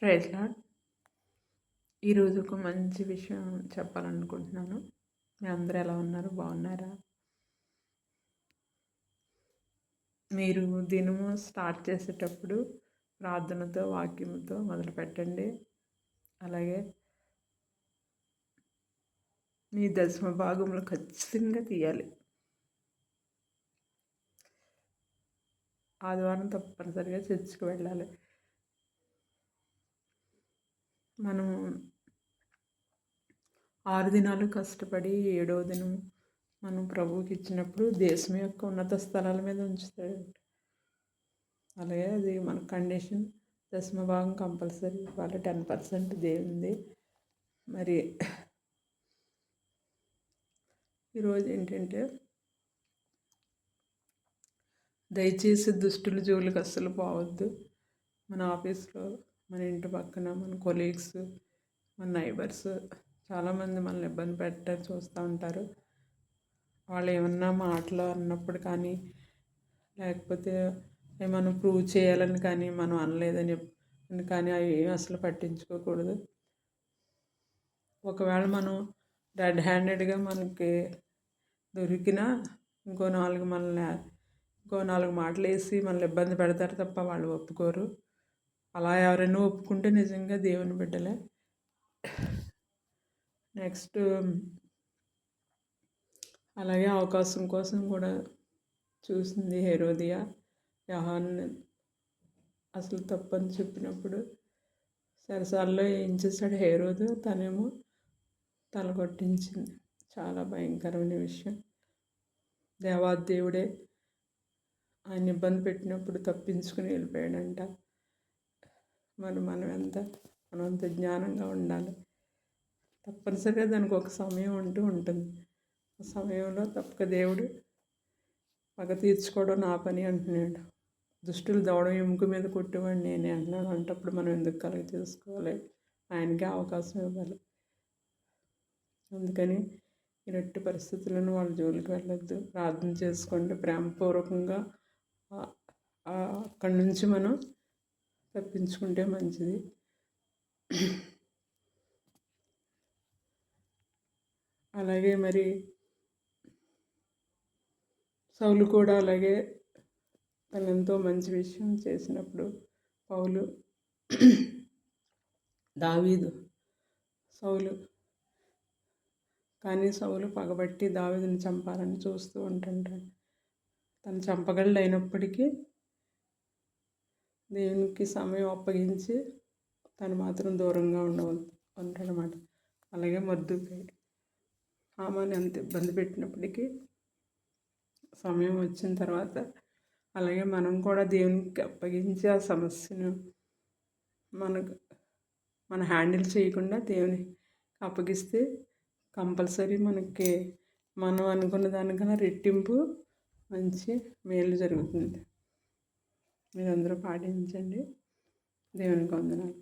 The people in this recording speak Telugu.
Praise lord. ఈరోజు ఒక మంచి విషయం చెప్పాలనుకుంటున్నాను. మీ అందరూ ఎలా ఉన్నారు? బాగున్నారా? మీరు దినము స్టార్ట్ చేసేటప్పుడు ప్రార్థనతో, వాక్యంతో మొదలుపెట్టండి. అలాగే మీ దశమ భాగంలో ఖచ్చితంగా తీయాలి. ఆదివారం తప్పనిసరిగా చర్చికి వెళ్ళాలి. మనం 6 దినాలు కష్టపడి 7వ దినం మనం ప్రభువుకి ఇచ్చినప్పుడు దేశం యొక్క ఉన్నత స్థలాల మీద ఉంచుతాడు. అలాగే అది మన కండిషన్. దశమ భాగం కంపల్సరీ ఇవ్వాలి. 10% దేవుంది. మరి ఈరోజు ఏంటంటే, దయచేసి దుష్టుల జోలికి అస్సలు పోవద్దు. మన ఆఫీస్లో, మన ఇంటి పక్కన, మన కొలీగ్స్, మన నైబర్స్ చాలామంది మనల్ని ఇబ్బంది పెట్టడానికి చూస్తూ ఉంటారు. వాళ్ళు ఏమన్నా మాటలు అన్నప్పుడు కానీ, లేకపోతే మనం ప్రూవ్ చేయాలని కానీ, మనం అనలేదని కానీ అవి ఏమి అసలు పట్టించుకోకూడదు. ఒకవేళ మనం రెడ్ హ్యాండెడ్గా మనకి దొరికినా ఇంకో 4 మాటలు వేసి మనల్ని ఇబ్బంది పెడతారు తప్ప వాళ్ళు ఒప్పుకోరు. అలా ఎవరైనా ఒప్పుకుంటే నిజంగా దేవుని బిడ్డలే. నెక్స్ట్ అలాగే అవకాశం కోసం కూడా చూసింది హెరోదియా. యోహాను అసలు తప్పని చెప్పినప్పుడు సరసాల్లో ఏం చేశాడు హేరోదు, తనేమో తలకొట్టించింది. చాలా భయంకరమైన విషయం. దేవాదేవుడే ఆయన ఇబ్బంది పెట్టినప్పుడు తప్పించుకుని వెళ్ళిపోయాడంట. మనం అంత జ్ఞానంగా ఉండాలి. తప్పనిసరిగా దానికి ఒక సమయం ఉంటుంది. ఆ సమయంలో తప్పక దేవుడు పగ తీర్చుకోవడం నా పని అంటున్నాడు. దుష్టులు దవడ ఎముక మీద కొట్టేవాడు నేనే అంటున్నాడు. అంటప్పుడు మనం ఎందుకు కలగ చేసుకోవాలి? ఆయనకే అవకాశం ఇవ్వాలి. అందుకని ఇలాంటి పరిస్థితులను వాళ్ళ జోలికి వెళ్ళొద్దు. ప్రార్థన చేసుకోండి ప్రేమపూర్వకంగా. అక్కడి నుంచి మనం తప్పించుకుంటే మంచిది. అలాగే మరి సౌలు కూడా అలాగే తను ఎంతో మంచి విషయం చేసినప్పుడు పౌలు దావీదు సౌలు కానీ సౌలు పగబట్టి దావీదుని చంపాలని చూస్తూ ఉంటుంటాడు. తను చంపగలడు అయినప్పటికీ దేవునికి సమయం అప్పగించి తను మాత్రం దూరంగా ఉంటాడనమాట. అలాగే మొర్దెకై హామాను ఎంత ఇబ్బంది పెట్టినప్పటికీ సమయం వచ్చిన తర్వాత అలాగే మనం కూడా దేవునికి అప్పగించి ఆ సమస్యను మన హ్యాండిల్ చేయకుండా దేవునికి అప్పగిస్తే కంపల్సరీ మనకి మనం అనుకున్న దానికన్నా రెట్టింపు మంచి మేలు జరుగుతుంది. మీరందరూ పాటించండి. దేవునికి వందనాలు.